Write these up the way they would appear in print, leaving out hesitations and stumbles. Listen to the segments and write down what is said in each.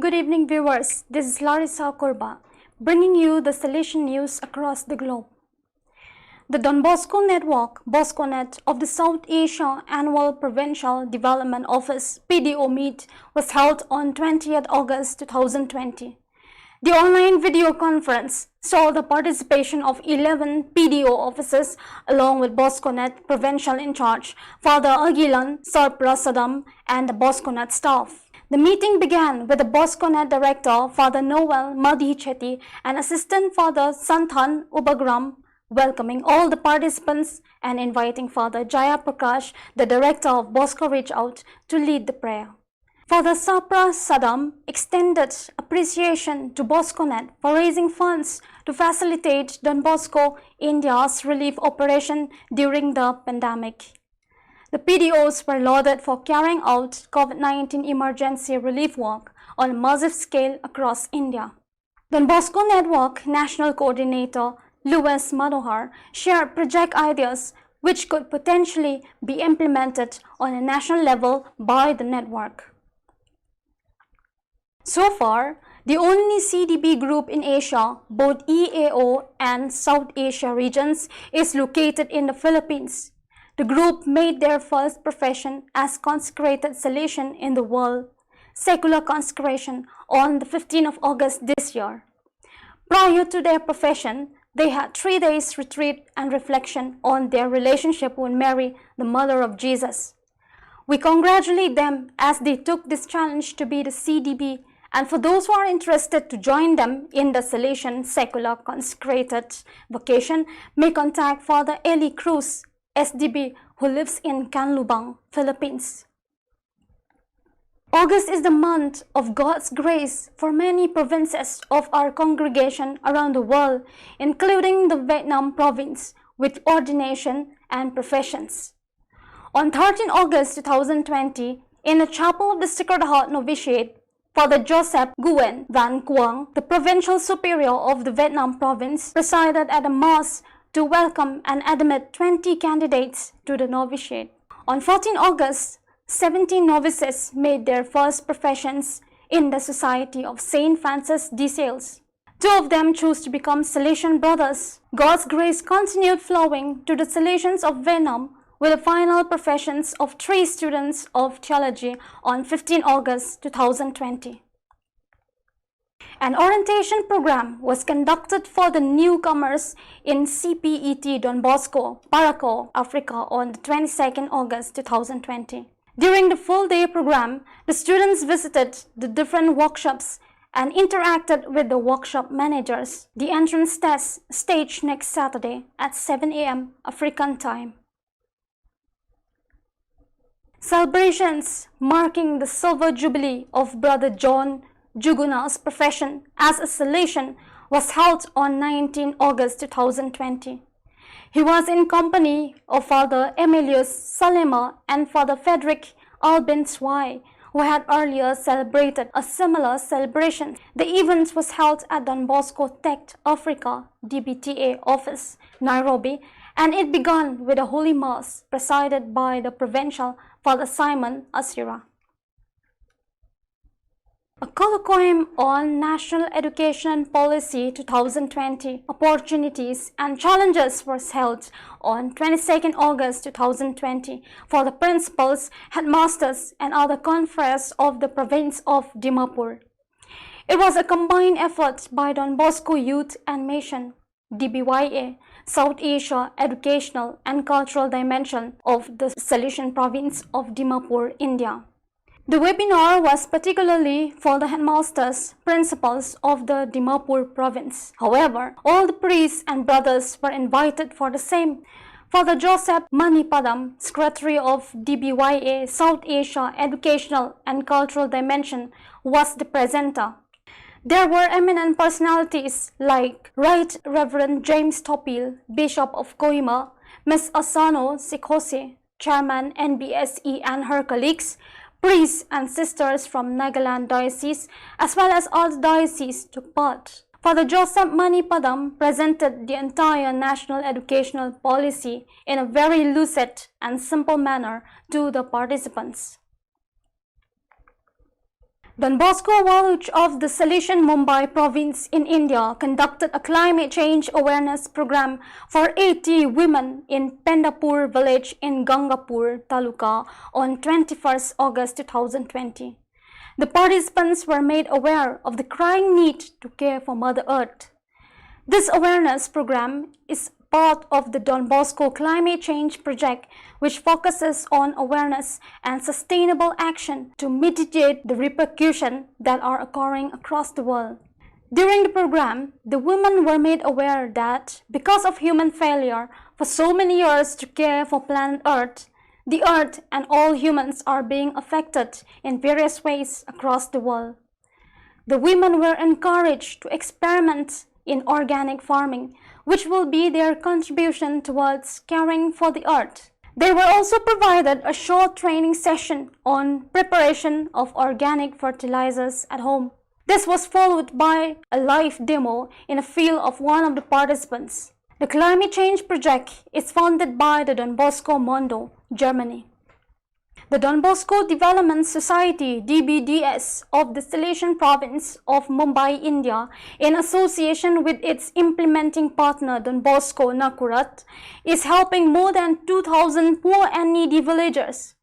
Good evening, viewers. This is Larissa Korba, bringing you the Salesian news across the globe. The Don Bosco Network, Bosconet, of the South Asia Annual Provincial Development Office (PDO) meet was held on 20th August 2020. The online video conference saw the participation of 11 PDO officers along with Bosconet Provincial in charge, Father Aguilan Sarprasadam, and the Bosconet staff. The meeting began with the Bosconet Director, Father Noel Madhicheti, and Assistant Father Santhan Ubagram, welcoming all the participants and inviting Father Jaya Prakash, the Director of Bosco Reach Out, to lead the prayer. Father Sapra Sadam extended appreciation to Bosconet for raising funds to facilitate Don Bosco India's relief operation during the pandemic. The PDOs were lauded for carrying out COVID-19 emergency relief work on a massive scale across India. Don Bosco Network National Coordinator Louis Manohar shared project ideas which could potentially be implemented on a national level by the network. So far, the only CDB group in Asia, both EAO and South Asia regions, is located in the Philippines. The group made their first profession as consecrated Salesian in the world, secular consecration, on the 15th of August this year. Prior to their profession, they had 3 days retreat and reflection on their relationship with Mary, the Mother of Jesus. We congratulate them as they took this challenge to be the CDB, and for those who are interested to join them in the Salesian secular consecrated vocation, may contact Father Eli Cruz, SDB, who lives in Canlubang, Philippines. August is the month of God's grace for many provinces of our congregation around the world, including the Vietnam province, with ordination and professions. On 13 August 2020, in the chapel of the Sacred Heart Novitiate, Father Joseph Nguyen Van Quang, the provincial superior of the Vietnam province, presided at a mass to welcome and admit 20 candidates to the novitiate. On 14 August, 17 novices made their first professions in the Society of Saint Francis de Sales. 2 of them chose to become Salesian brothers. God's grace continued flowing to the Salesians of Vietnam with the final professions of 3 students of theology on 15 August 2020. An orientation program was conducted for the newcomers in CPET Don Bosco, Paraco, Africa on the 22nd August 2020. During the full-day program, the students visited the different workshops and interacted with the workshop managers. The entrance test staged next Saturday at 7 a.m. African time. Celebrations marking the silver jubilee of Brother John Juguna's profession as a Salesian was held on 19 August 2020. He was in company of Father Emilius Salema and Father Frederick Albin Swai, who had earlier celebrated a similar celebration. The event was held at Don Bosco Tech Africa DBTA office, Nairobi, and it began with a Holy Mass presided by the Provincial Father Simon Asira. A colloquium on National Education Policy 2020 Opportunities and Challenges was held on 22nd August 2020 for the principals, headmasters, and other confreres of the province of Dimapur. It was a combined effort by Don Bosco Youth and Mission, DBYA, South Asia Educational and Cultural Dimension of the Salesian province of Dimapur, India. The webinar was particularly for the headmasters, principals of the Dimapur province. However, all the priests and brothers were invited for the same. Father Joseph Manipadam, Secretary of DBYA South Asia Educational and Cultural Dimension, was the presenter. There were eminent personalities like Right Reverend James Topil, Bishop of Kohima, Ms. Asano Sikose, Chairman NBSE and her colleagues, priests and sisters from Nagaland Diocese, as well as all the dioceses took part. Father Joseph Manipadam presented the entire national educational policy in a very lucid and simple manner to the participants. Don Bosco College of the Salesian Mumbai province in India conducted a climate change awareness program for 80 women in Pendapur village in Gangapur Taluka on 21st August 2020. The participants were made aware of the crying need to care for Mother Earth. This awareness program is part of the Don Bosco Climate Change Project, which focuses on awareness and sustainable action to mitigate the repercussions that are occurring across the world. During the program, the women were made aware that because of human failure for so many years to care for planet Earth, the Earth and all humans are being affected in various ways across the world. The women were encouraged to experiment in organic farming, which will be their contribution towards caring for the earth. They were also provided a short training session on preparation of organic fertilizers at home. This was followed by a live demo in a field of one of the participants. The Climate Change Project is funded by the Don Bosco Mondo, Germany. The Don Bosco Development Society (DBDS) of the Salesian province of Mumbai, India, in association with its implementing partner Don Bosco Nakurat, is helping more than 2,000 poor and needy villagers.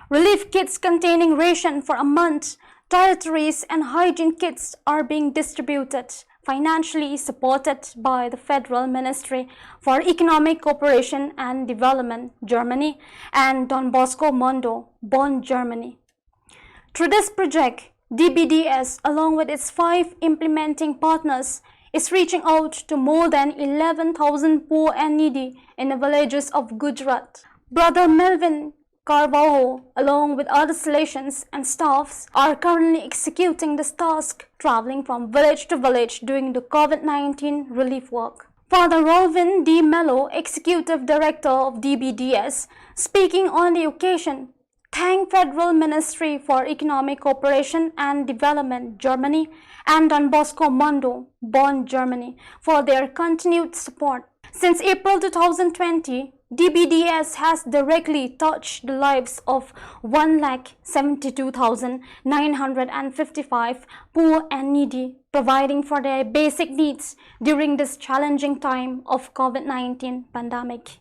Relief kits containing ration for a month, toiletries and hygiene kits are being distributed, financially supported by the Federal Ministry for Economic Cooperation and Development, Germany, and Don Bosco Mondo, Bonn, Germany. Through this project, DBDS, along with its 5 implementing partners, is reaching out to more than 11,000 poor and needy in the villages of Gujarat. Brother Melvin Carvalho, along with other Salesians and staffs, are currently executing this task, traveling from village to village doing the COVID-19 relief work. Father Rolvin D. Mello, Executive Director of DBDS, speaking on the occasion, thanked Federal Ministry for Economic Cooperation and Development, Germany, and Don Bosco Mondo, Bonn, Germany, for their continued support. Since April 2020, DBDS has directly touched the lives of 172,955 poor and needy, providing for their basic needs during this challenging time of COVID-19 pandemic.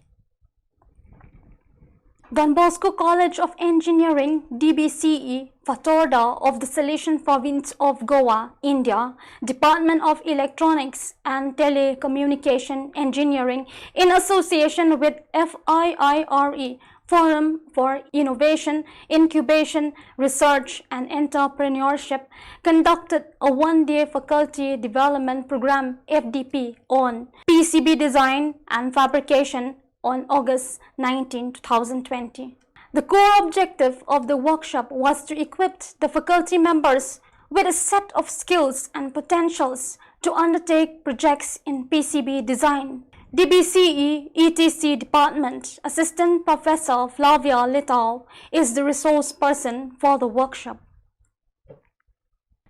Don Bosco College of Engineering (DBCE), Fatorda of the Salesian province of Goa, India, Department of Electronics and Telecommunication Engineering, in association with FIIRE, Forum for Innovation, Incubation, Research and Entrepreneurship, conducted a one-day faculty development program (FDP) on PCB design and fabrication on August 19, 2020. The core objective of the workshop was to equip the faculty members with a set of skills and potentials to undertake projects in PCB design. DBCE ETC Department Assistant Professor Flavia Litau is the resource person for the workshop.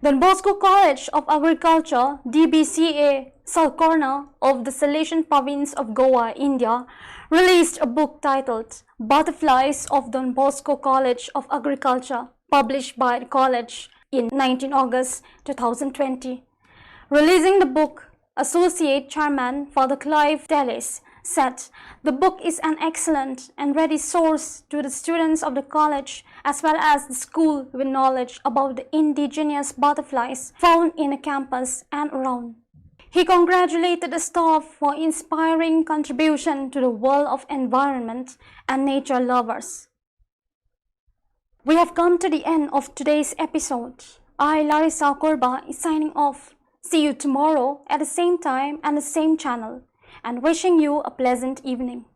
Don Bosco College of Agriculture (DBCA) Salcorna of the Salesian province of Goa, India, released a book titled Butterflies of Don Bosco College of Agriculture, published by the college in 19 August 2020. Releasing the book, Associate Chairman Father Clive Dallas said, "The book is an excellent and ready source to the students of the college as well as the school with knowledge about the indigenous butterflies found in the campus and around." He congratulated the staff for inspiring contribution to the world of environment and nature lovers. We have come to the end of today's episode. I, Larissa Korba, is signing off. See you tomorrow at the same time and the same channel, and wishing you a pleasant evening.